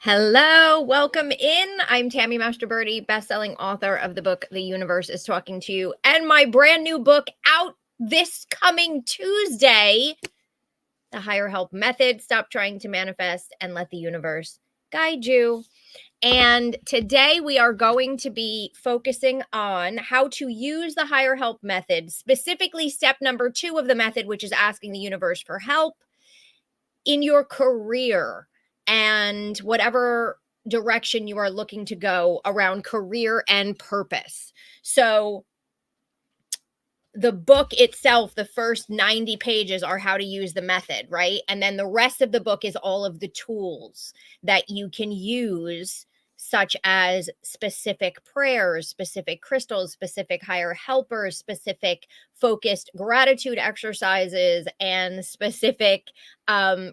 Hello, welcome in. I'm Tammy Mastroberte, best-selling author of the book The Universe is Talking to You, and my brand new book out this coming Tuesday, The Higher Help Method. Stop trying to manifest and let the universe guide you. And today we are going to be focusing on how to use the higher help method, specifically step number 2 of the method, which is asking the universe for help in your career and whatever direction you are looking to go around career and purpose. So the book itself, the first 90 pages are how to use the method, right? And then the rest of the book is all of the tools that you can use, such as specific prayers, specific crystals, specific higher helpers, specific focused gratitude exercises, and specific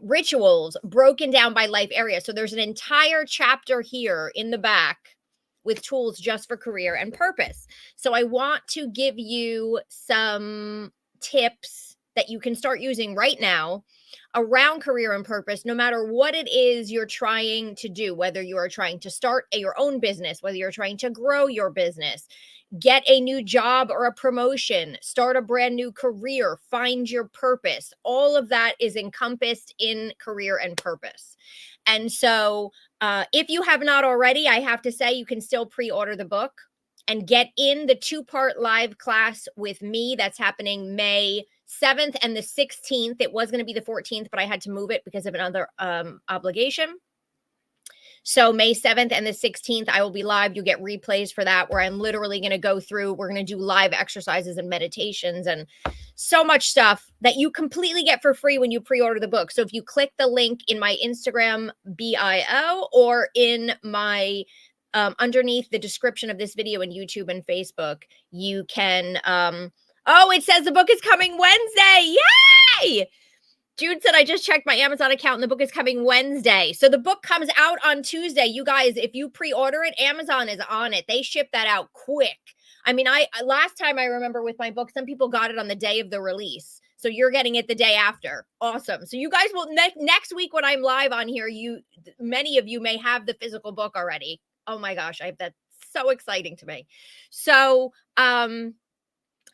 rituals broken down by life area. So there's an entire chapter here in the back with tools just for career and purpose. So I want to give you some tips that you can start using right now around career and purpose, no matter what it is you're trying to do, whether you are trying to start your own business, whether you're trying to grow your business, get a new job or a promotion, start a brand new career, find your purpose. All of that is encompassed in career and purpose. And so if you have not already, I have to say you can still pre-order the book and get in the 2-part live class with me. That's happening May 7th and the 16th. It was going to be the 14th, but I had to move it because of another obligation. So May 7th and the 16th, I will be live. You get replays for that, where I'm literally going to go through, we're going to do live exercises and meditations and so much stuff that you completely get for free when you pre-order the book. So if you click the link in my Instagram bio or in my underneath the description of this video in YouTube and Facebook, you can, oh, it says the book is coming Wednesday. Yay! Jude said, I just checked my Amazon account and the book is coming Wednesday. So the book comes out on Tuesday. You guys, if you pre-order it, Amazon is on it. They ship that out quick. I mean, last time I remember with my book, some people got it on the day of the release. So you're getting it the day after. Awesome. So you guys will, next week when I'm live on here, many of you may have the physical book already. Oh my gosh, that's so exciting to me. So,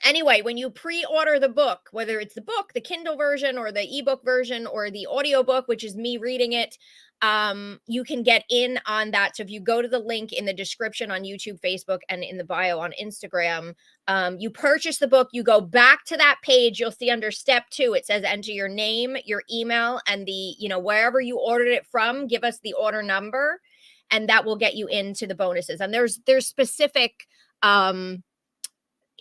anyway, when you pre-order the book, whether it's the book, the Kindle version or the ebook version or the audiobook, which is me reading it, you can get in on that. So if you go to the link in the description on YouTube, Facebook, and in the bio on Instagram, you purchase the book, you go back to that page, you'll see under step 2, it says enter your name, your email, and wherever you ordered it from, give us the order number, and that will get you into the bonuses. And there's specific,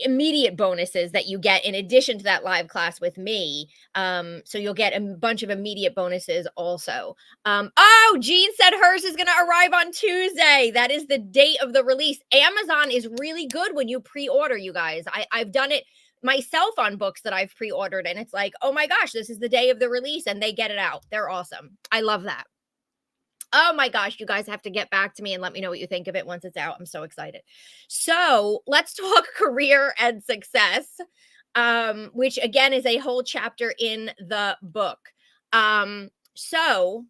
immediate bonuses that you get in addition to that live class with me. So you'll get a bunch of immediate bonuses also. Oh, Jean said hers is going to arrive on Tuesday. That is the date of the release. Amazon is really good when you pre-order, you guys. I've done it myself on books that I've pre-ordered, and it's like, oh my gosh, this is the day of the release, and they get it out. They're awesome. I love that. Oh my gosh, you guys have to get back to me and let me know what you think of it once it's out. I'm so excited. So let's talk career and success, which again is a whole chapter in the book. So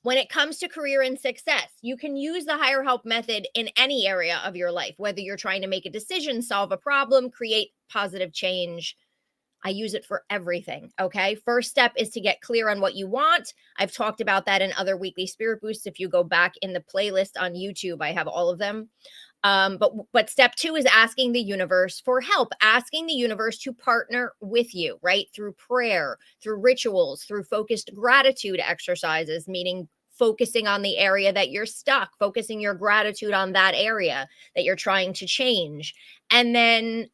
when it comes to career and success, you can use the higher help method in any area of your life, whether you're trying to make a decision, solve a problem, create positive change. I use it for everything. Okay. First step is to get clear on what you want. I've talked about that in other weekly spirit boosts. If you go back in the playlist on YouTube, I have all of them. But step 2 is asking the universe for help, asking the universe to partner with you, right? Through prayer, through rituals, through focused gratitude exercises, meaning focusing on the area that you're stuck, focusing your gratitude on that area that you're trying to change. And then,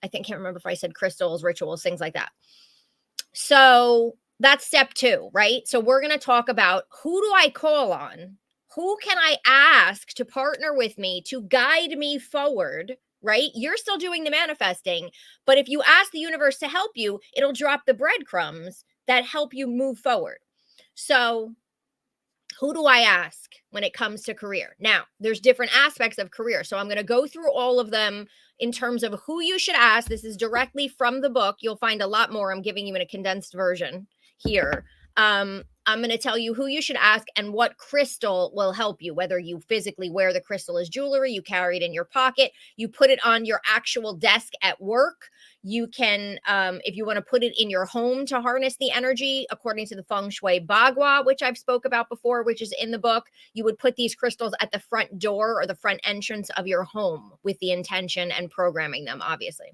I can't remember if I said crystals, rituals, things like that. So that's step 2, right? So we're going to talk about, who do I call on? Who can I ask to partner with me to guide me forward, right? You're still doing the manifesting, but if you ask the universe to help you, it'll drop the breadcrumbs that help you move forward. So who do I ask when it comes to career? Now, there's different aspects of career. So I'm going to go through all of them in terms of who you should ask. This is directly from the book. You'll find a lot more. I'm giving you in a condensed version here. I'm going to tell you who you should ask and what crystal will help you, whether you physically wear the crystal as jewelry, you carry it in your pocket, you put it on your actual desk at work. You can, if you want to put it in your home to harness the energy, according to the Feng Shui Bagua, which I've spoke about before, which is in the book, you would put these crystals at the front door or the front entrance of your home with the intention and programming them, obviously.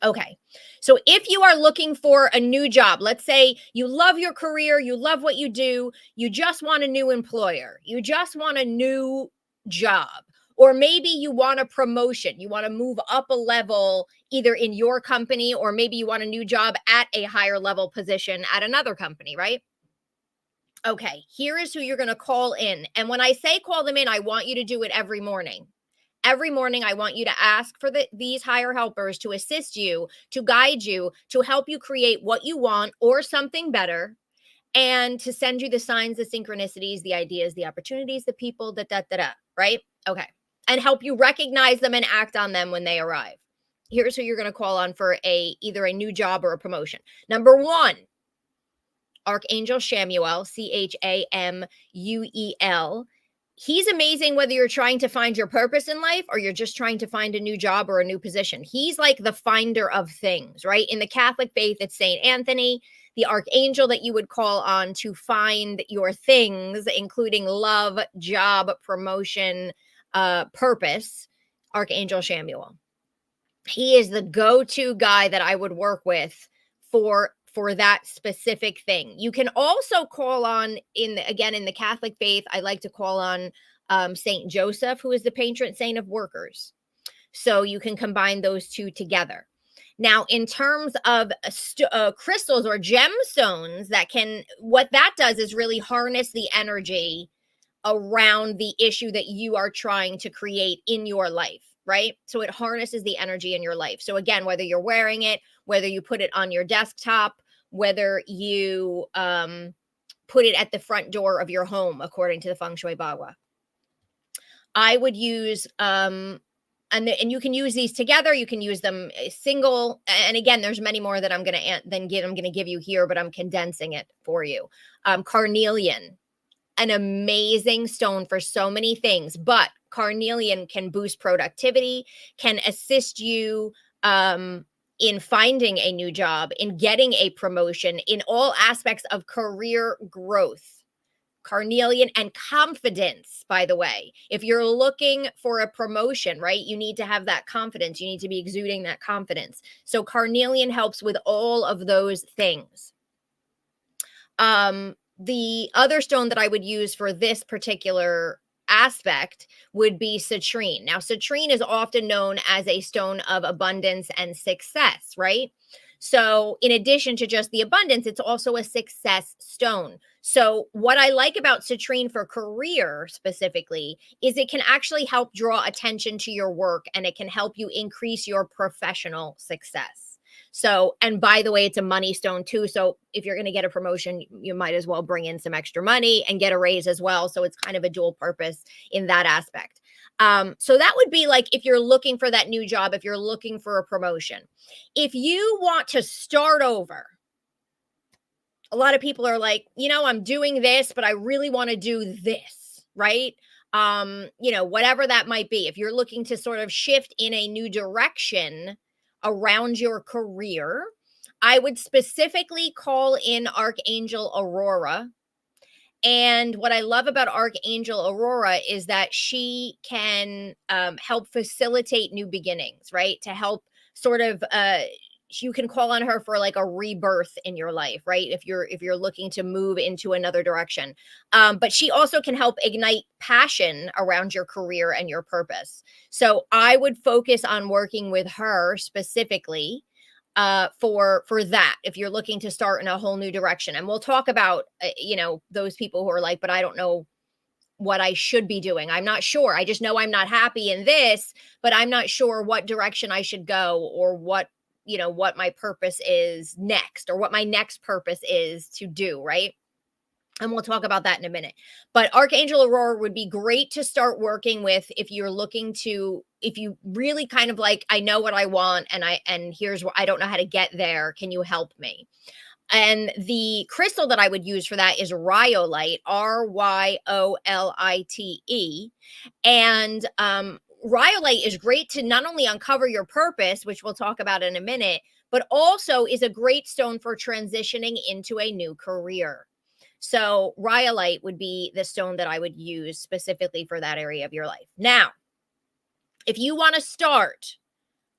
Okay. So if you are looking for a new job, let's say you love your career, you love what you do, you just want a new employer, you just want a new job, or maybe you want a promotion, you want to move up a level either in your company, or maybe you want a new job at a higher level position at another company, right? Okay, here is who you're going to call in. And when I say call them in, I want you to do it every morning. Every morning, I want you to ask for these higher helpers to assist you, to guide you, to help you create what you want or something better, and to send you the signs, the synchronicities, the ideas, the opportunities, the people, right? Okay. And help you recognize them and act on them when they arrive. Here's who you're going to call on for either a new job or a promotion. Number one, Archangel Chamuel, Chamuel. He's amazing whether you're trying to find your purpose in life or you're just trying to find a new job or a new position. He's like the finder of things, right? In the Catholic faith, it's Saint Anthony, the archangel that you would call on to find your things, including love, job, promotion, purpose, Archangel Chamuel. He is the go-to guy that I would work with for that specific thing. You can also call on in the Catholic faith, I like to call on Saint Joseph, who is the patron saint of workers. So you can combine those two together. Now, in terms of crystals or gemstones, what that does is really harness the energy around the issue that you are trying to create in your life, right? So it harnesses the energy in your life. So again, whether you're wearing it, whether you put it on your desktop, whether you put it at the front door of your home, according to the Feng Shui Bagua. I would use, and you can use these together. You can use them single. And again, there's many more that I'm going to give you here, but I'm condensing it for you. Carnelian, an amazing stone for so many things, but carnelian can boost productivity, can assist you in finding a new job, in getting a promotion, in all aspects of career growth. Carnelian and confidence, by the way. If you're looking for a promotion, right, you need to have that confidence. You need to be exuding that confidence. So carnelian helps with all of those things. The other stone that I would use for this particular aspect would be citrine. Now, citrine is often known as a stone of abundance and success, right? So in addition to just the abundance, it's also a success stone. So what I like about citrine for career specifically is it can actually help draw attention to your work, and it can help you increase your professional success. So, and by the way, it's a money stone too. So if you're going to get a promotion, you might as well bring in some extra money and get a raise as well. So it's kind of a dual purpose in that aspect. So that would be like if you're looking for that new job, if you're looking for a promotion. If you want to start over, a lot of people are like, I'm doing this, but I really want to do this, right? Whatever that might be. If you're looking to sort of shift in a new direction around your career, I would specifically call in Archangel Aurora. And what I love about Archangel Aurora is that she can help facilitate new beginnings, right? To help sort of, you can call on her for like a rebirth in your life, right? If you're looking to move into another direction. But she also can help ignite passion around your career and your purpose. So I would focus on working with her specifically for that, if you're looking to start in a whole new direction. And we'll talk about, those people who are like, but I don't know what I should be doing. I'm not sure. I just know I'm not happy in this, but I'm not sure what direction I should go, or what my purpose is next, or what my next purpose is to do, right? And we'll talk about that in a minute. But Archangel Aurora would be great to start working with if you're looking to, if you really kind of like, I know what I want, and here's what I don't know how to get there. Can you help me? And the crystal that I would use for that is rhyolite, Ryolite. And rhyolite is great to not only uncover your purpose, which we'll talk about in a minute, but also is a great stone for transitioning into a new career. So rhyolite would be the stone that I would use specifically for that area of your life. Now, if you want to start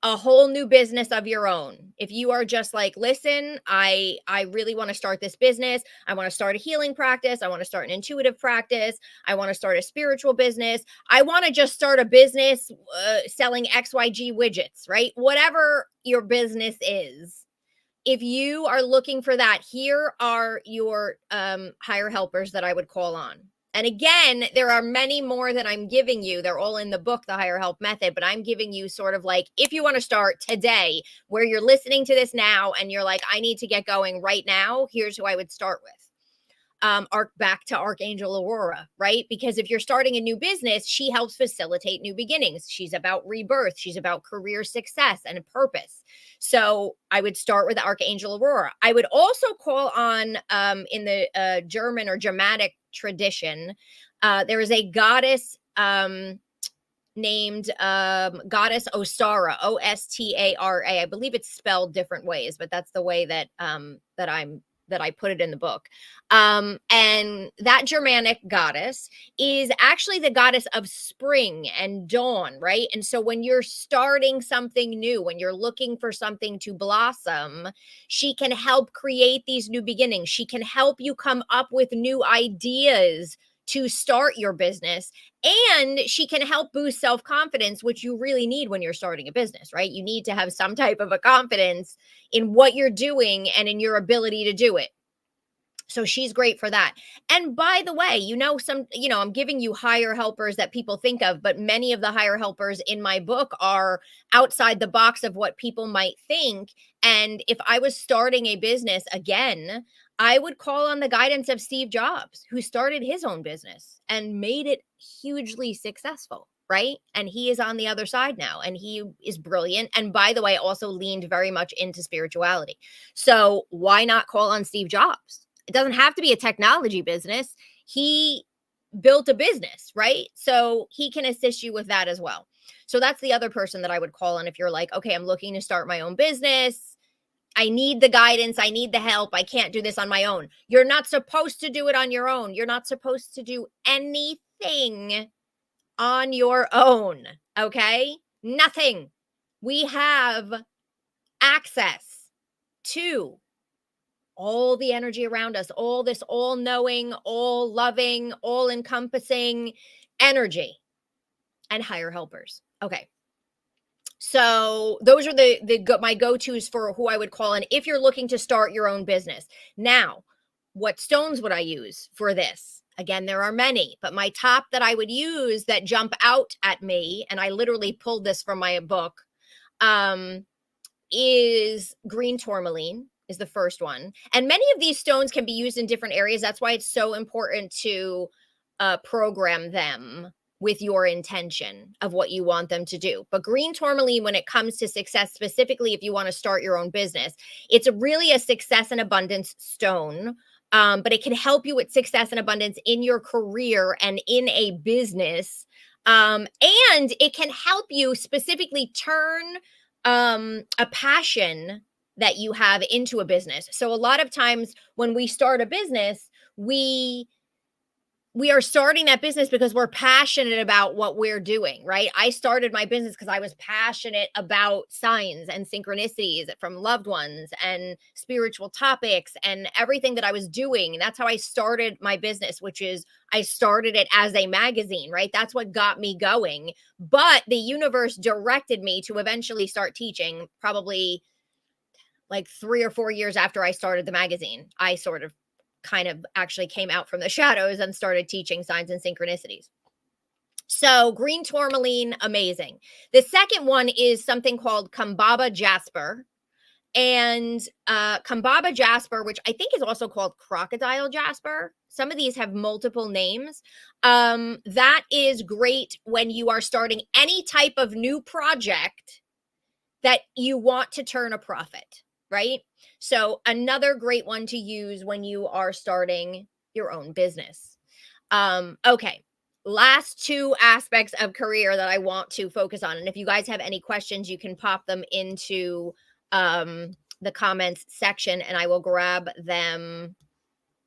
a whole new business of your own, if you are just like, listen, I really want to start this business, I want to start a healing practice, I want to start an intuitive practice, I want to start a spiritual business, I want to just start a business selling XYG widgets, right? Whatever your business is, if you are looking for that, here are your higher helpers that I would call on. And again, there are many more that I'm giving you. They're all in the book, The Higher Help Method, but I'm giving you sort of like, if you want to start today, where you're listening to this now and you're like, I need to get going right now, here's who I would start with. Back to Archangel Aurora, right? Because if you're starting a new business, she helps facilitate new beginnings. She's about rebirth. She's about career success and purpose. So I would start with Archangel Aurora. I would also call on, in the German or Germanic tradition, there is a goddess named Goddess Ostara, Ostara. I believe it's spelled different ways, but that's the way that that I put it in the book. And that Germanic goddess is actually the goddess of spring and dawn, right? And so when you're starting something new, when you're looking for something to blossom, she can help create these new beginnings. She can help you come up with new ideas to start your business. And she can help boost self-confidence, which you really need when you're starting a business, right? You need to have some type of a confidence in what you're doing and in your ability to do it. So she's great for that. And by the way, I'm giving you higher helpers that people think of, but many of the higher helpers in my book are outside the box of what people might think. And if I was starting a business again, I would call on the guidance of Steve Jobs, who started his own business and made it hugely successful, right? And he is on the other side now, and he is brilliant. And by the way, also leaned very much into spirituality. So why not call on Steve Jobs? It doesn't have to be a technology business. He built a business, right? So he can assist you with that as well. So that's the other person that I would call on if you're like, okay, I'm looking to start my own business. I need the guidance. I need the help. I can't do this on my own. You're not supposed to do it on your own. You're not supposed to do anything on your own, okay? Nothing. We have access to all the energy around us, all this all-knowing, all-loving, all-encompassing energy and higher helpers. Okay. So those are my go-tos for who I would call in if you're looking to start your own business. Now, what stones would I use for this? Again, there are many, but my top that I would use that jump out at me, and I literally pulled this from my book, is green tourmaline is the first one. And many of these stones can be used in different areas. That's why it's so important to program them with your intention of what you want them to do. But green tourmaline, when it comes to success, specifically if you want to start your own business, it's really a success and abundance stone. But it can help you with success and abundance in your career and in a business. And it can help you specifically turn a passion that you have into a business. So a lot of times when we start a business, we are starting that business because we're passionate about what we're doing, right? I started my business because I was passionate about signs and synchronicities from loved ones and spiritual topics and everything that I was doing. And that's how I started my business, which is I started it as a magazine, right? That's what got me going. But the universe directed me to eventually start teaching, probably like 3 or 4 years after I started the magazine. I sort of kind of actually came out from the shadows and started teaching signs and synchronicities. So green tourmaline, amazing. The second one is something called Kambaba jasper. And Kambaba jasper, which I think is also called crocodile jasper. Some of these have multiple names. That is great when you are starting any type of new project that you want to turn a profit. right? So another great one to use when you are starting your own business. Okay. Last two aspects of career that I want to focus on. And if you guys have any questions, you can pop them into the comments section and I will grab them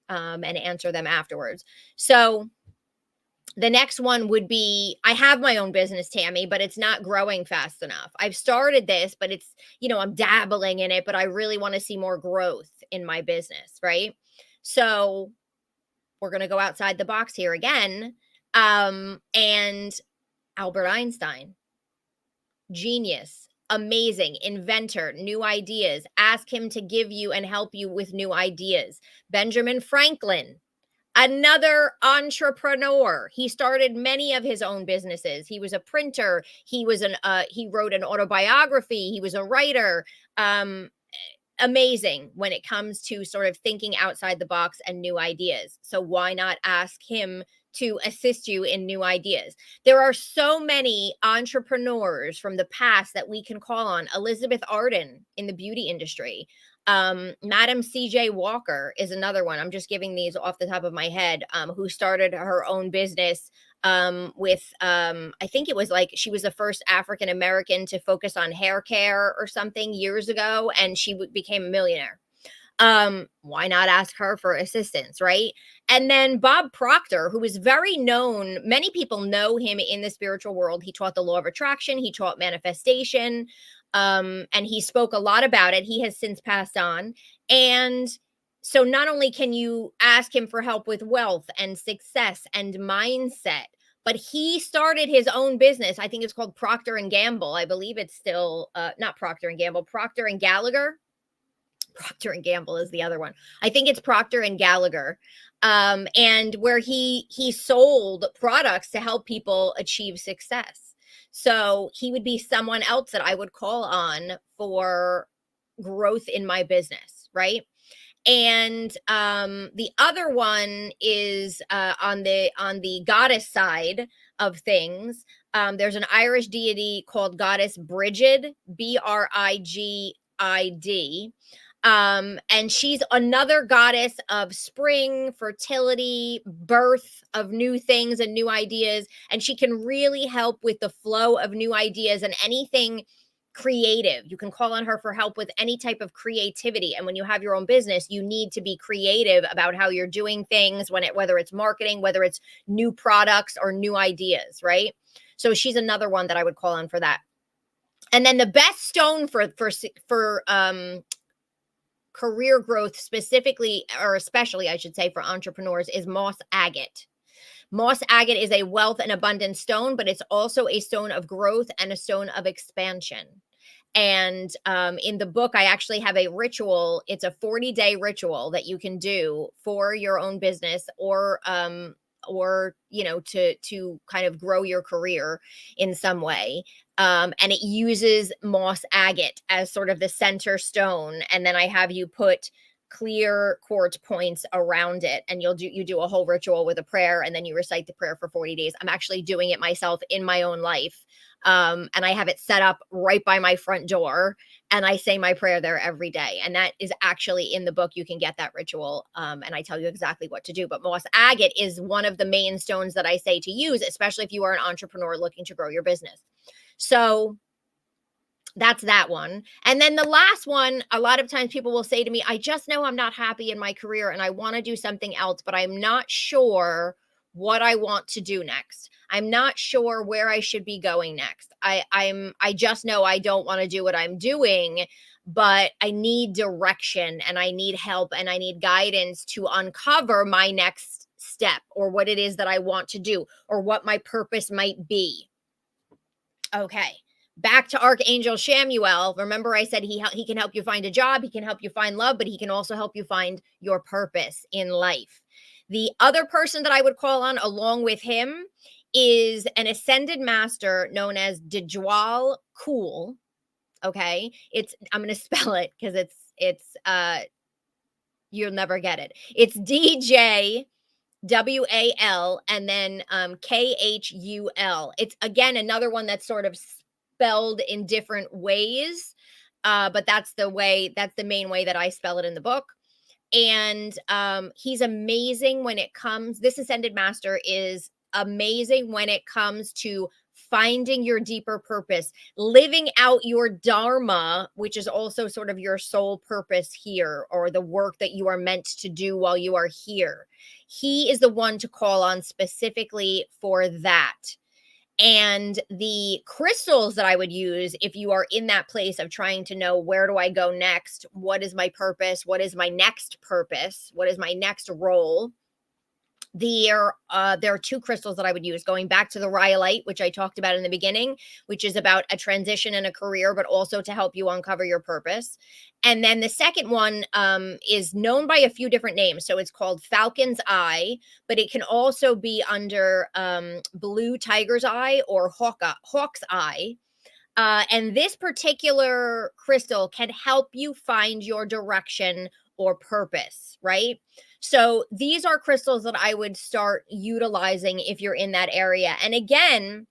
and answer them afterwards. So the next one would be I have my own business, Tammy, but it's not growing fast enough. I've started this, but it's, I'm dabbling in it, but I really want to see more growth in my business, right? So we're going to go outside the box here again. And Albert Einstein, genius, amazing, inventor, new ideas. Ask him to give you and help you with new ideas. Benjamin Franklin, another entrepreneur. He started many of his own businesses. He was a printer. He wrote an autobiography. He was a writer. Amazing when it comes to sort of thinking outside the box and new ideas. So why not ask him to assist you in new ideas? There are so many entrepreneurs from the past that we can call on. Elizabeth Arden in the beauty industry. Madam CJ Walker is another one. I'm just giving these off the top of my head, who started her own business with I think it was like she was the first African American to focus on hair care or something years ago, and she became a millionaire. Why not ask her for assistance, right? And then Bob Proctor, who is very known, many people know him in the spiritual world. He taught the law of attraction, he taught manifestation, and he spoke a lot about it. He has since passed on. And so not only can you ask him for help with wealth and success and mindset, but he started his own business. I think it's called Procter and Gamble. I believe it's still not Procter and Gamble, Procter and Gallagher. Procter and Gamble is the other one. I think it's Procter and Gallagher. And where he sold products to help people achieve success. So he would be someone else that I would call on for growth in my business, right? And the other one is on the goddess side of things. There's an Irish deity called Goddess Brigid, Brigid. And she's another goddess of spring, fertility, birth of new things and new ideas. And she can really help with the flow of new ideas and anything creative. You can call on her for help with any type of creativity. And when you have your own business, you need to be creative about how you're doing things, whether it's marketing, whether it's new products or new ideas, right? So she's another one that I would call on for that. And then the best stone for career growth specifically, or especially I should say, for entrepreneurs is moss agate. Moss agate is a wealth and abundance stone, but it's also a stone of growth and a stone of expansion. And in the book, I actually have a ritual. It's a 40-day ritual that you can do for your own business or to kind of grow your career in some way. And it uses moss agate as sort of the center stone. And then I have you put clear quartz points around it, and you do a whole ritual with a prayer, and then you recite the prayer for 40 days. I'm actually doing it myself in my own life. And I have it set up right by my front door, and I say my prayer there every day. And that is actually in the book. You can get that ritual. And I tell you exactly what to do. But moss agate is one of the main stones that I say to use, especially if you are an entrepreneur looking to grow your business. So that's that one. And then the last one, a lot of times people will say to me, I just know I'm not happy in my career and I want to do something else, but I'm not sure what I want to do next. I'm not sure where I should be going next. I just know I don't want to do what I'm doing, but I need direction and I need help and I need guidance to uncover my next step or what it is that I want to do or what my purpose might be. Okay. Back to Archangel Shamuel. Remember I said he can help you find a job, he can help you find love, but he can also help you find your purpose in life. The other person that I would call on along with him is an ascended master known as Djwal Khul. Okay? I'm going to spell it cuz it's you'll never get it. It's DJWAL and then KHUL. It's again another one that's sort of spelled in different ways. but that's the main way that I spell it in the book. And he's amazing when it comes, this ascended master is amazing when it comes to finding your deeper purpose, living out your dharma, which is also sort of your soul purpose here, or the work that you are meant to do while you are here. He is the one to call on specifically for that. And the crystals that I would use if you are in that place of trying to know, where do I go next? What is my purpose? What is my next purpose? What is my next role? There are two crystals that I would use, going back to the rhyolite, which I talked about in the beginning, which is about a transition in a career, but also to help you uncover your purpose. And then the second one is known by a few different names. So it's called Falcon's Eye, but it can also be under Blue Tiger's Eye or Hawk's Eye. And this particular crystal can help you find your direction or purpose, right? So these are crystals that I would start utilizing if you're in that area. And again,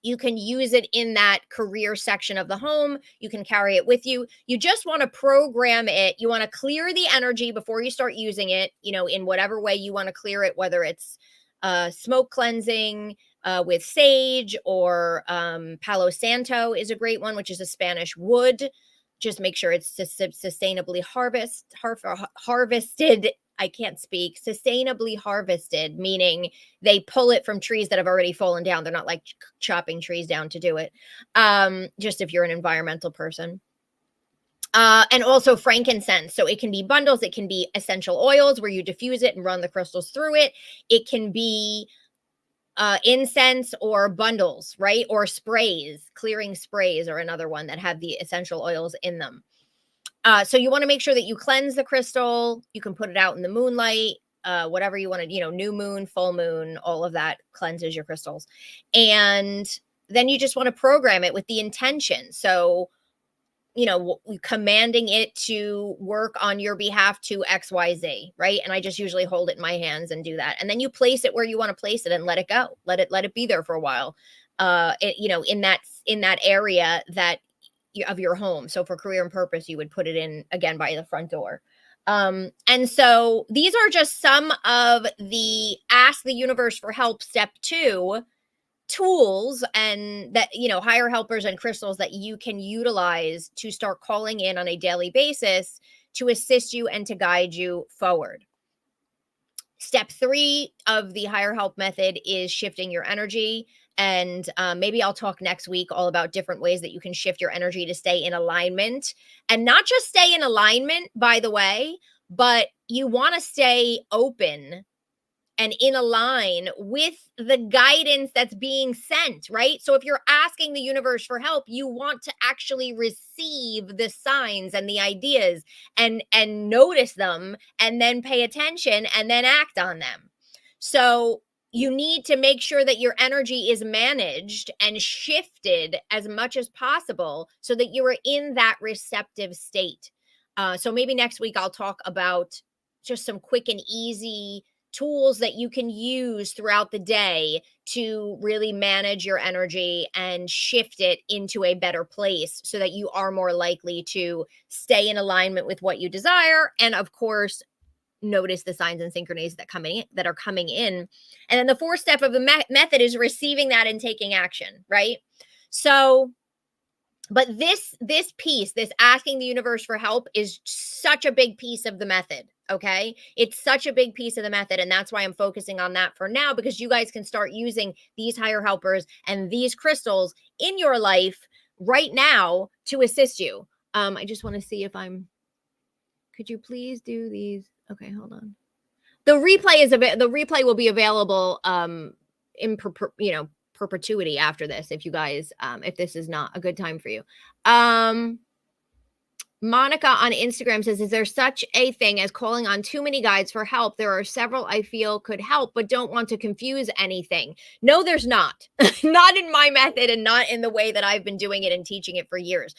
you can use it in that career section of the home. You can carry it with you. You just want to program it. You want to clear the energy before you start using it, in whatever way you want to clear it, whether it's smoke cleansing with sage, or Palo Santo is a great one, which is a Spanish wood. Just make sure it's sustainably harvested. I can't speak. Sustainably harvested, meaning they pull it from trees that have already fallen down. They're not like chopping trees down to do it. Just if you're an environmental person. And also frankincense. So it can be bundles. It can be essential oils where you diffuse it and run the crystals through it. It can be incense or bundles, right? Or sprays. Clearing sprays are another one that have the essential oils in them. So you want to make sure that you cleanse the crystal. You can put it out in the moonlight, whatever you want to, new moon, full moon, all of that cleanses your crystals. And then you just want to program it with the intention. So, commanding it to work on your behalf to XYZ, right? And I just usually hold it in my hands and do that. And then you place it where you want to place it and let it go. Let it be there for a while. In that area of your home. So for career and purpose, you would put it in again by the front door. And so these are just some of the ask the universe for help step 2 tools, and that, higher helpers and crystals that you can utilize to start calling in on a daily basis to assist you and to guide you forward. Step 3 of the higher help method is shifting your energy. And maybe I'll talk next week all about different ways that you can shift your energy to stay in alignment, and not just stay in alignment, by the way, but you want to stay open and in align with the guidance that's being sent, right? So if you're asking the universe for help, you want to actually receive the signs and the ideas and notice them, and then pay attention and then act on them. So you need to make sure that your energy is managed and shifted as much as possible so that you are in that receptive state. So maybe next week I'll talk about just some quick and easy tools that you can use throughout the day to really manage your energy and shift it into a better place so that you are more likely to stay in alignment with what you desire. And of course, notice the signs and synchronicities that are coming in. And then the 4th step of the method is receiving that and taking action, right? So, but this piece, this asking the universe for help, is such a big piece of the method. Okay. It's such a big piece of the method. And that's why I'm focusing on that for now, because you guys can start using these higher helpers and these crystals in your life right now to assist you. I just want to see if could you please do these? Okay, hold on. The replay will be available in perpetuity after this, if you guys if this is not a good time for you. Monica on Instagram says, is there such a thing as calling on too many guides for help? There are several I feel could help, but don't want to confuse anything. No, there's not. Not in my method, and not in the way that I've been doing it and teaching it for years.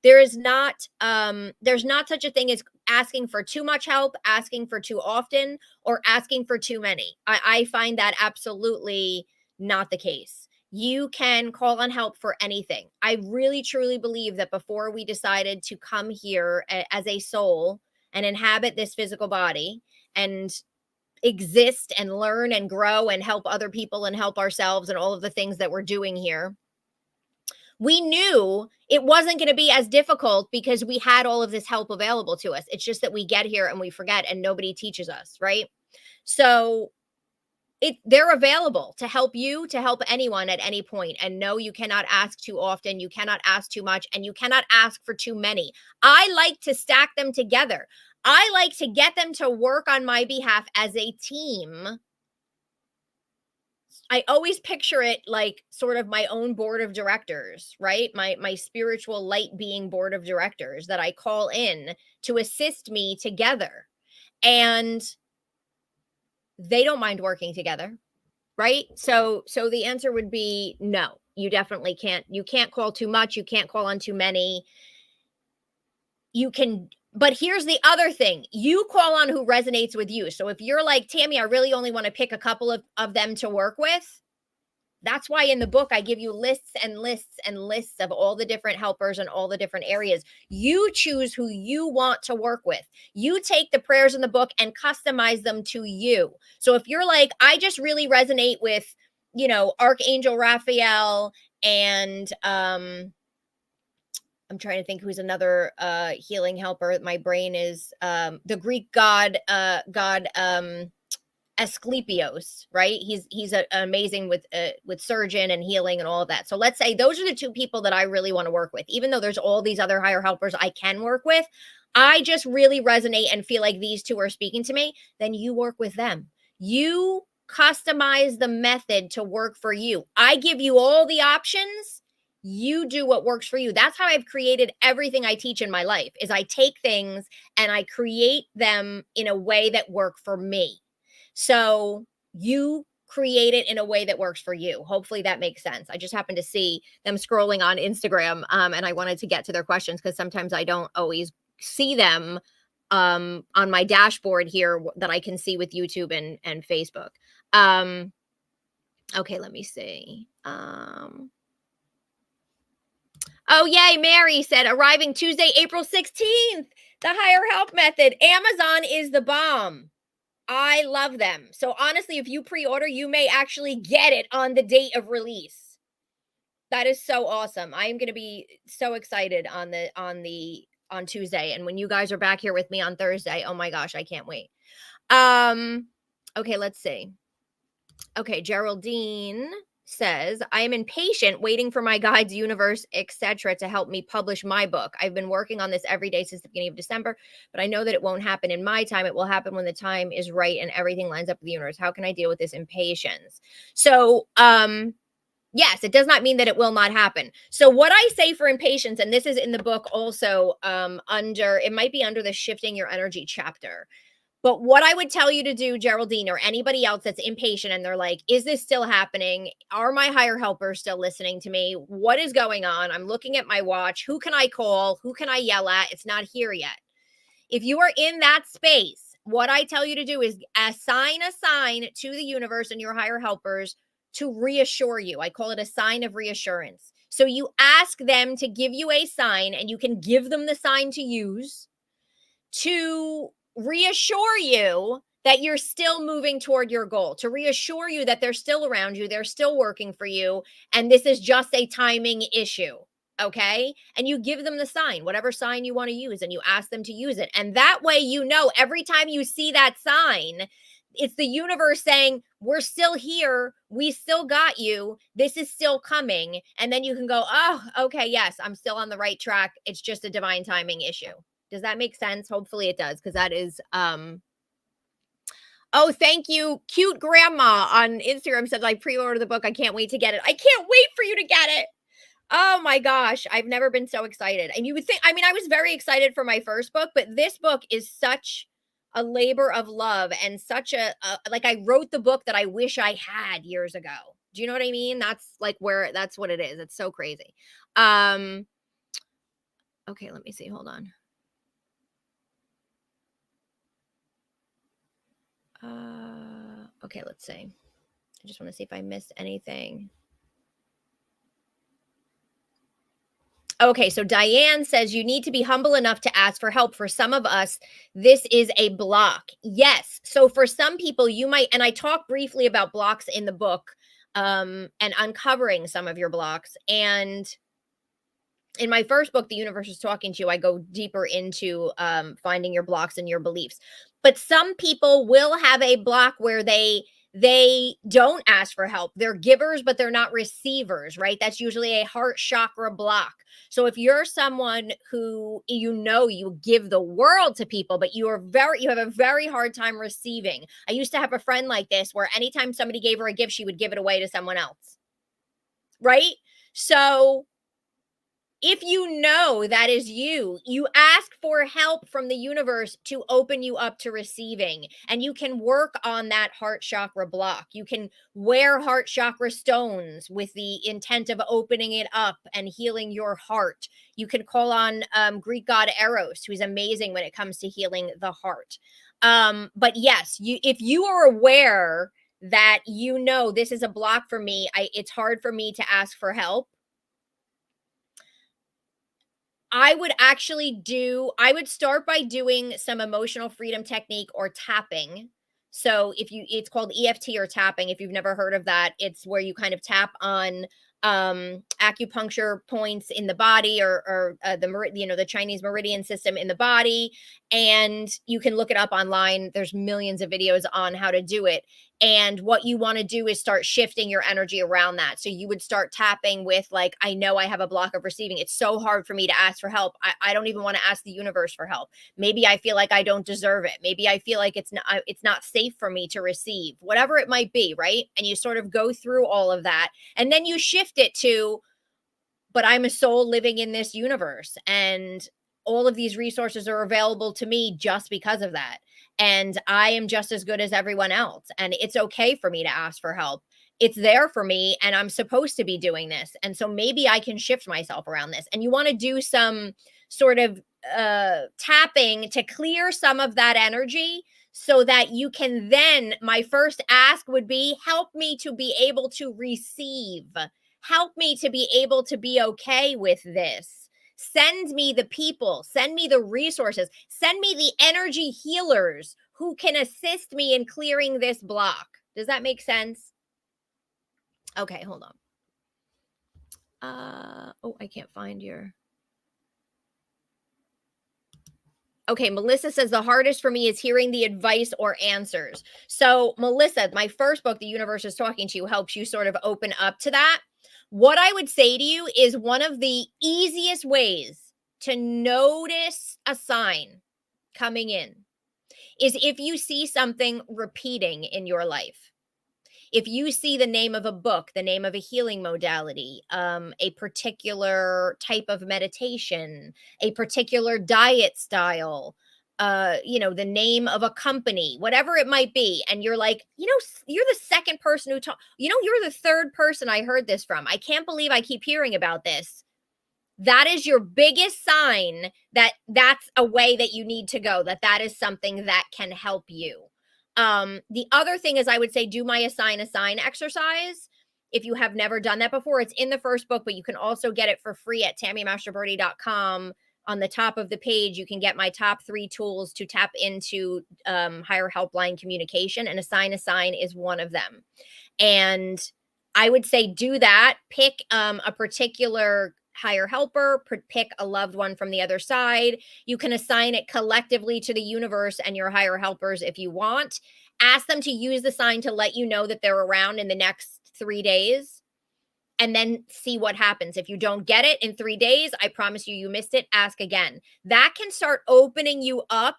There's not such a thing as asking for too much help, asking for too often, or asking for too many. I find that absolutely not the case. You can call on help for anything. I really truly believe that before we decided to come here as a soul and inhabit this physical body and exist and learn and grow and help other people and help ourselves and all of the things that we're doing here, we knew it wasn't going to be as difficult because we had all of this help available to us. It's just that we get here and we forget and nobody teaches us, right? So they're available to help you, to help anyone at any point. And no, you cannot ask too often, you cannot ask too much, and you cannot ask for too many. I like to stack them together. I like to get them to work on my behalf as a team. I always picture it like sort of my own board of directors, right? My spiritual light being board of directors that I call in to assist me together. And they don't mind working together, right? So the answer would be no. You definitely can't. You can't call too much, you can't call on too many. You can, but here's the other thing. You call on who resonates with you. So if you're like, Tammy, I really only want to pick a couple of them to work with, that's why in the book I give you lists and lists and lists of all the different helpers and all the different areas. You choose who you want to work with. You take the prayers in the book and customize them to you. So if you're like, I just really resonate with, Archangel Raphael and I'm trying to think who's another healing helper. My brain is the Greek god Asclepios, right? He's amazing with surgeon and healing and all of that. So let's say those are the two people that I really want to work with. Even though there's all these other higher helpers I can work with, I just really resonate and feel like these two are speaking to me. Then you work with them. You customize the method to work for you. I give you all the options. You do what works for you. That's how I've created everything I teach in my life. Is I take things and I create them in a way that work for me. So you create it in a way that works for you. Hopefully that makes sense. I just happened to see them scrolling on Instagram, and I wanted to get to their questions because sometimes I don't always see them on my dashboard here that I can see with YouTube and Facebook. Okay, let me see. Oh, yay, Mary said arriving Tuesday, April 16th. The higher help method. Amazon is the bomb. I love them. So honestly, if you pre-order, you may actually get it on the date of release. That is so awesome. I am going to be so excited on Tuesday, and when you guys are back here with me on Thursday, oh my gosh, I can't wait. Okay, let's see. Okay, Geraldine says, I am impatient waiting for my guides, universe, etc. to help me publish my book. I've been working on this every day since the beginning of December, but I know that it won't happen in my time. It will happen when the time is right and everything lines up with the universe. How can I deal with this impatience? So, yes, it does not mean that it will not happen. So what I say for impatience, and this is in the book also, it might be under the shifting your energy chapter. But what I would tell you to do, Geraldine, or anybody else that's impatient and they're like, is this still happening? Are my higher helpers still listening to me? What is going on? I'm looking at my watch. Who can I call? Who can I yell at? It's not here yet. If you are in that space, what I tell you to do is assign a sign to the universe and your higher helpers to reassure you. I call it a sign of reassurance. So you ask them to give you a sign, and you can give them the sign to use to reassure you that you're still moving toward your goal, to reassure you that they're still around you, they're still working for you, and this is just a timing issue. Okay. And you give them the sign, whatever sign you want to use, and you ask them to use it. And that way, every time you see that sign, it's the universe saying, we're still here. We still got you. This is still coming. And then you can go, oh, okay, yes, I'm still on the right track. It's just a divine timing issue. Does that make sense? Hopefully it does, because that is oh, thank you. Cute grandma on Instagram says, I pre-ordered the book. I can't wait to get it. I can't wait for you to get it. Oh my gosh, I've never been so excited. And you would think, I was very excited for my first book, but this book is such a labor of love and such like I wrote the book that I wish I had years ago. Do you know what I mean? That's what it is. It's so crazy. Okay, let me see. Hold on. Okay, let's see. I just want to see if I missed anything. Okay, so Diane says you need to be humble enough to ask for help. For some of us, this is a block. Yes. So for some people, you might, and I talk briefly about blocks in the book, and uncovering some of your blocks. And in my first book, The Universe is Talking to You, I go deeper into finding your blocks and your beliefs. But some people will have a block where they don't ask for help. They're givers, but they're not receivers, right? That's usually a heart chakra block. So if you're someone who you give the world to people, but you have a very hard time receiving. I used to have a friend like this where anytime somebody gave her a gift, she would give it away to someone else. Right? So if you know that is you, you ask for help from the universe to open you up to receiving. And you can work on that heart chakra block. You can wear heart chakra stones with the intent of opening it up and healing your heart. You can call on Greek god Eros, who's amazing when it comes to healing the heart. But yes, if you are aware that this is a block for me, it's hard for me to ask for help, I would start by doing some emotional freedom technique or tapping. So it's called EFT or tapping. If you've never heard of that, it's where you kind of tap on acupuncture points in the body, or the Chinese meridian system in the body. And you can look it up online. There's millions of videos on how to do it. And what you want to do is start shifting your energy around that. So you would start tapping with, like, I know I have a block of receiving. It's so hard for me to ask for help. I don't even want to ask the universe for help. Maybe I feel like I don't deserve it. Maybe I feel like it's not safe for me to receive, whatever it might be, right? And you sort of go through all of that. And then you shift it to, but I'm a soul living in this universe, and all of these resources are available to me just because of that. And I am just as good as everyone else. And it's okay for me to ask for help. It's there for me, and I'm supposed to be doing this. And so maybe I can shift myself around this. And you want to do some sort of tapping to clear some of that energy, so that you can then, my first ask would be, help me to be able to receive. Help me to be able to be okay with this. Send me the people, send me the resources, send me the energy healers who can assist me in clearing this block. Does that make sense? Okay, hold on. I can't find your. Okay, Melissa says the hardest for me is hearing the advice or answers. So, Melissa, my first book, The Universe is Talking to You, helps you sort of open up to that. What I would say to you is, one of the easiest ways to notice a sign coming in is if you see something repeating in your life. If you see the name of a book, the name of a healing modality, a particular type of meditation, a particular diet style, the name of a company, whatever it might be, and you're like, you're the second person who you're the third person I heard this from. I can't believe I keep hearing about this. That is your biggest sign that that's a way that you need to go, that is something that can help you. The other thing is, I would say, do my assign exercise. If you have never done that before, it's in the first book, but you can also get it for free at TammyMastroberte.com. On the top of the page, you can get my top 3 tools to tap into higher helpline communication, and assign is one of them. And I would say do that. Pick a particular higher helper, pick a loved one from the other side. You can assign it collectively to the universe and your higher helpers if you want. Ask them to use the sign to let you know that they're around in the next 3 days, and then see what happens. If you don't get it in 3 days, I promise you missed it. Ask again. That can start opening you up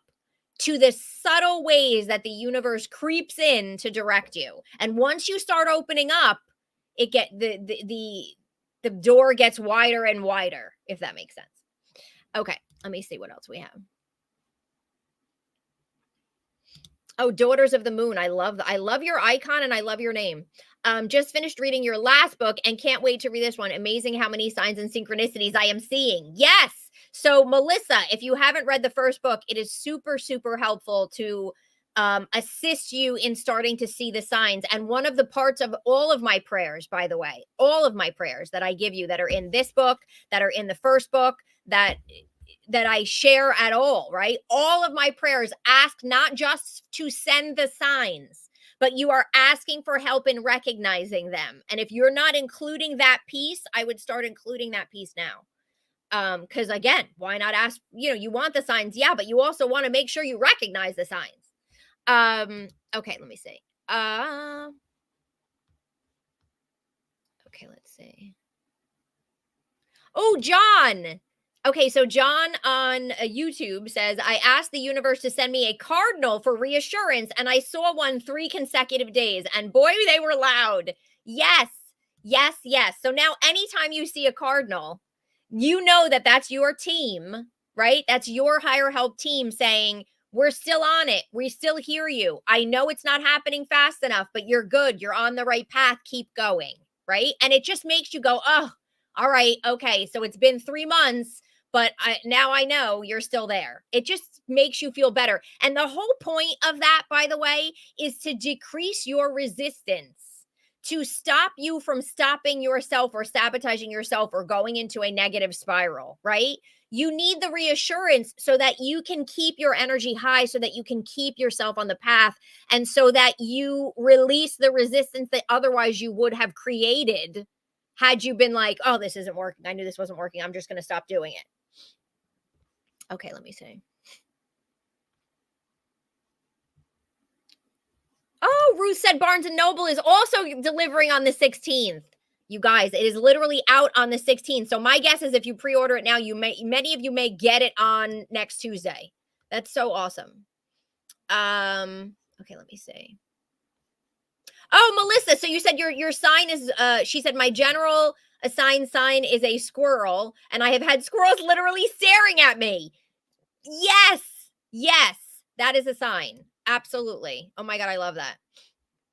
to the subtle ways that the universe creeps in to direct you. And once you start opening up, the door gets wider and wider, if that makes sense. Okay, let me see what else we have. Oh, Daughters of the Moon. I love your icon, and I love your name. Just finished reading your last book and can't wait to read this one. Amazing how many signs and synchronicities I am seeing. Yes. So, Melissa, if you haven't read the first book, it is super, super helpful to assist you in starting to see the signs. And one of the parts of all of my prayers, by the way, all of my prayers that I give you that are in this book, that are in the first book, that I share at all, right? All of my prayers ask not just to send the signs, but you are asking for help in recognizing them. And if you're not including that piece, I would start including that piece now. Because again, why not ask, you want the signs, yeah, but you also want to make sure you recognize the signs. Okay, let me see. Okay, let's see. Oh, John. Okay, so John on YouTube says, I asked the universe to send me a cardinal for reassurance, and I saw one 3 consecutive days, and boy, they were loud. Yes, yes, yes. So now anytime you see a cardinal, you know that that's your team, right? That's your higher help team saying, we're still on it. We still hear you. I know it's not happening fast enough, but you're good. You're on the right path. Keep going, right? And it just makes you go, oh, all right, okay. So it's been 3 months, but now I know you're still there. It just makes you feel better. And the whole point of that, by the way, is to decrease your resistance, to stop you from stopping yourself or sabotaging yourself or going into a negative spiral, right? You need the reassurance so that you can keep your energy high, so that you can keep yourself on the path, and so that you release the resistance that otherwise you would have created had you been like, oh, this isn't working. I knew this wasn't working. I'm just going to stop doing it. Okay, let me see. Oh, Ruth said Barnes & Noble is also delivering on the 16th. You guys, it is literally out on the 16th. So my guess is if you pre-order it now, many of you may get it on next Tuesday. That's so awesome. Okay, let me see. Oh, Melissa, so you said your sign is she said my general assigned sign is a squirrel, and I have had squirrels literally staring at me. Yes. Yes. That is a sign. Absolutely. Oh my God, I love that.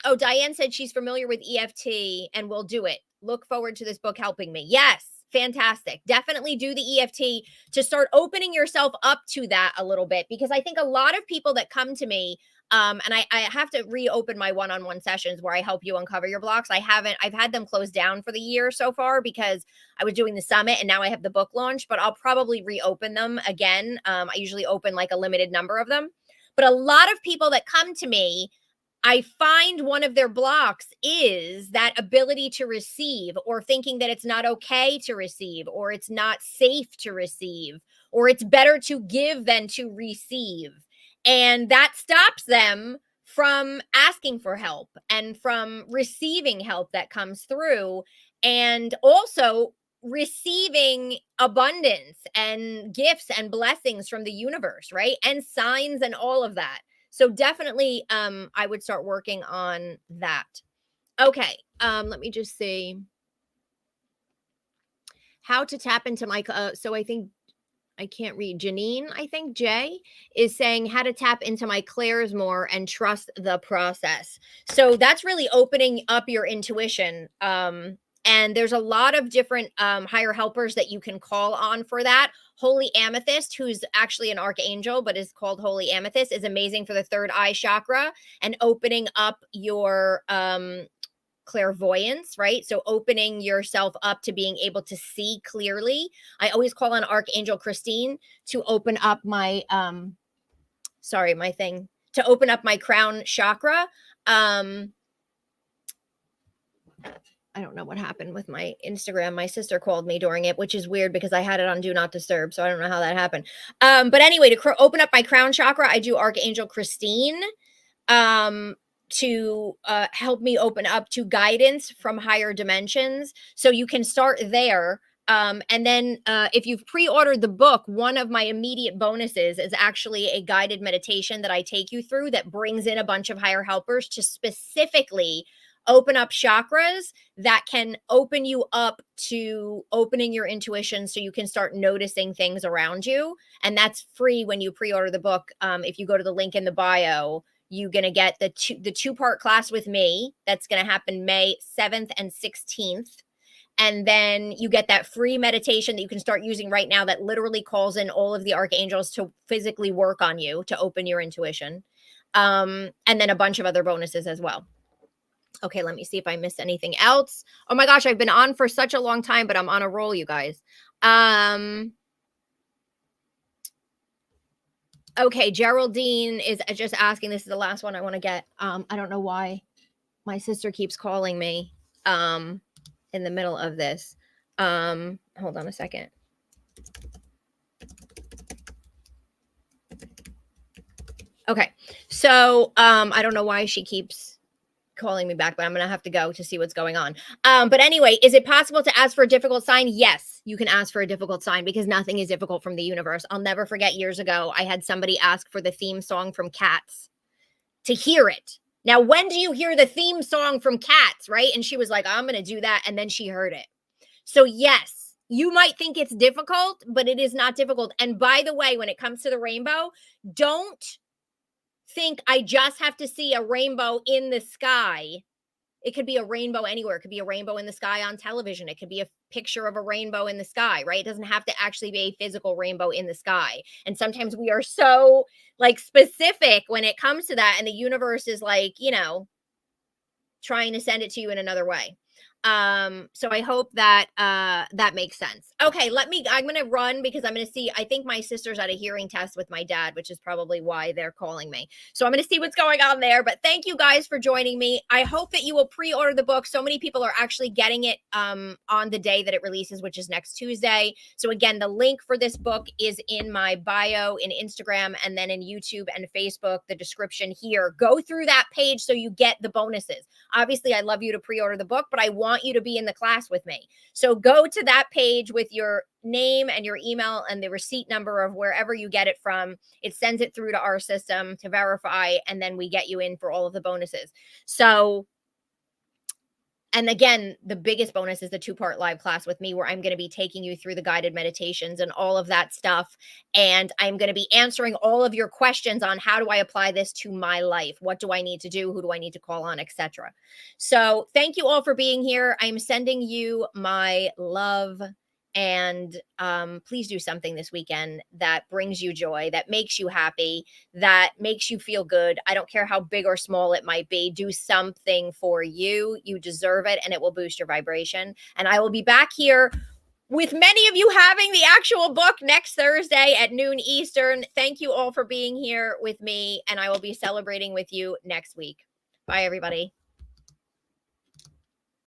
Oh, Diane said she's familiar with EFT and will do it. Look forward to this book helping me. Yes, fantastic. Definitely do the EFT to start opening yourself up to that a little bit, because I think a lot of people that come to me, and I have to reopen my one-on-one sessions where I help you uncover your blocks. I've had them closed down for the year so far because I was doing the summit and now I have the book launch, but I'll probably reopen them again. I usually open like a limited number of them. But a lot of people that come to me, I find one of their blocks is that ability to receive, or thinking that it's not okay to receive, or it's not safe to receive, or it's better to give than to receive. And that stops them from asking for help and from receiving help that comes through, and also receiving abundance and gifts and blessings from the universe, right? And signs and all of that. So definitely I would start working on that. Okay, let me just see how to tap into my so I think I can't read. Janine, I think Jay is saying how to tap into my clairs more and trust the process. So that's really opening up your intuition. And there's a lot of different higher helpers that you can call on for that. Holy Amethyst, who's actually an archangel, but is called Holy Amethyst, is amazing for the third eye chakra and opening up your clairvoyance, right? So opening yourself up to being able to see clearly. I always call on Archangel Christine to open up my to open up my crown chakra. I don't know what happened with my Instagram. My sister called me during it, which is weird because I had it on Do Not Disturb. So I don't know how that happened. But anyway, to open up my crown chakra, I do Archangel Christine to help me open up to guidance from higher dimensions. So you can start there. And then if you've pre-ordered the book, one of my immediate bonuses is actually a guided meditation that I take you through that brings in a bunch of higher helpers to specifically open up chakras that can open you up to opening your intuition so you can start noticing things around you. And that's free when you pre-order the book. If you go to the link in the bio, you're going to get the two-part class with me. That's going to happen May 7th and 16th. And then you get that free meditation that you can start using right now that literally calls in all of the archangels to physically work on you to open your intuition. And then a bunch of other bonuses as well. Okay, let me see if I missed anything else. Oh my gosh, I've been on for such a long time, but I'm on a roll, you guys. Okay, Geraldine is just asking. This is the last one I want to get. I don't know why my sister keeps calling me in the middle of this. Hold on a second. Okay, so I don't know why she keeps calling me back, but I'm gonna have to go to see what's going on. But anyway, is it possible to ask for a difficult sign? Yes, you can ask for a difficult sign because nothing is difficult from the universe. I'll never forget years ago, I had somebody ask for the theme song from Cats to hear it. Now, when do you hear the theme song from Cats, right? And she was like, I'm gonna do that, and then she heard it. So yes, you might think it's difficult, but it is not difficult. And by the way, when it comes to the rainbow, don't think I just have to see a rainbow in the sky. It could be a rainbow anywhere. It could be a rainbow in the sky on television. It could be a picture of a rainbow in the sky, right? It doesn't have to actually be a physical rainbow in the sky. And sometimes we are so like specific when it comes to that. And the universe is like, trying to send it to you in another way. So I hope that that makes sense. Okay, I'm gonna run because I'm gonna see. I think my sister's at a hearing test with my dad, which is probably why they're calling me. So I'm gonna see what's going on there. But thank you guys for joining me. I hope that you will pre-order the book. So many people are actually getting it on the day that it releases, which is next Tuesday. So again, the link for this book is in my bio in Instagram and then in YouTube and Facebook, the description here. Go through that page so you get the bonuses. Obviously, I love you to pre-order the book, but I want you to be in the class with me. So go to that page with your name and your email and the receipt number of wherever you get it from. It sends it through to our system to verify, and then we get you in for all of the bonuses. So, and again, the biggest bonus is the 2-part live class with me where I'm going to be taking you through the guided meditations and all of that stuff. And I'm going to be answering all of your questions on how do I apply this to my life? What do I need to do? Who do I need to call on, etc. So thank you all for being here. I'm sending you my love. And please do something this weekend that brings you joy, that makes you happy, that makes you feel good. I don't care how big or small it might be. Do something for you. You deserve it, and it will boost your vibration. And I will be back here with many of you having the actual book next Thursday at noon Eastern. Thank you all for being here with me, and I will be celebrating with you next week. Bye, everybody.